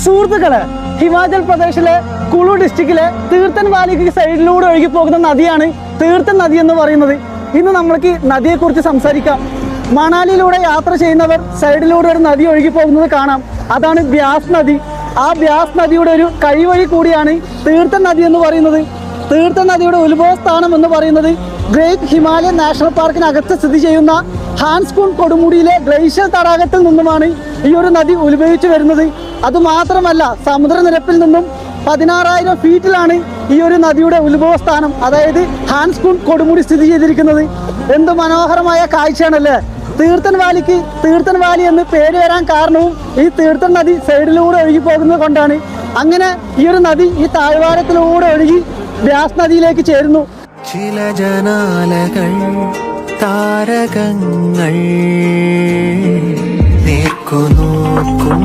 സുഹൃത്തുക്കളെ, ഹിമാചൽ പ്രദേശിലെ കുളു ഡിസ്ട്രിക്റ്റിലെ തീർത്ഥൻ വാലിക്ക് സൈഡിലൂടെ ഒഴുകി പോകുന്ന നദിയാണ് തീർത്ഥൻ നദി എന്ന് പറയുന്നത്. ഇന്ന് നമ്മൾക്ക് നദിയെക്കുറിച്ച് സംസാരിക്കാം. മണാലിയിലൂടെ യാത്ര ചെയ്യുന്നവർ സൈഡിലൂടെ ഒരു നദി ഒഴുകി പോകുന്നത് കാണാം. അതാണ് ബ്യാസ് നദി. ആ ബ്യാസ് നദിയുടെ ഒരു കൈവഴി കൂടിയാണ് തീർത്ഥൻ നദി എന്ന് പറയുന്നത്. തീർത്ഥൻ നദിയുടെ ഉത്ഭവസ്ഥാനം എന്ന് പറയുന്നത് ഗ്രേറ്റ് ഹിമാലയൻ നാഷണൽ പാർക്കിനകത്ത് സ്ഥിതി ചെയ്യുന്ന ഹാൻസ്കൂൺ കൊടുമുടിയിലെ ഗ്ലേഷ്യർ തടാകത്തിൽ നിന്നുമാണ് ഈ ഒരു നദി ഉത്ഭവിച്ചു വരുന്നത്. അതുമാത്രമല്ല, സമുദ്രനിരപ്പിൽ നിന്നും 16,000 ഫീറ്റിലാണ് ഈ ഒരു നദിയുടെ ഉത്ഭവസ്ഥാനം, അതായത് ഹാൻസ്കൂൺ കൊടുമുടി സ്ഥിതി ചെയ്തിരിക്കുന്നത്. എന്ത് മനോഹരമായ കാഴ്ചയാണല്ലേ! തീർത്ഥൻ വാലിക്ക് തീർത്ഥൻ വാലി എന്ന് പേര് വരാൻ കാരണവും ഈ തീർത്ഥൻ നദി സൈഡിലൂടെ ഒഴുകി പോകുന്നത് കൊണ്ടാണ്. അങ്ങനെ ഈ ഒരു നദി ഈ താഴ്വാരത്തിലൂടെ ഒഴുകി ബ്യാസ് നദിയിലേക്ക് ചേരുന്നു. ചില ജനാലകൾ താരകങ്ങൾ നേർക്കു നോക്കും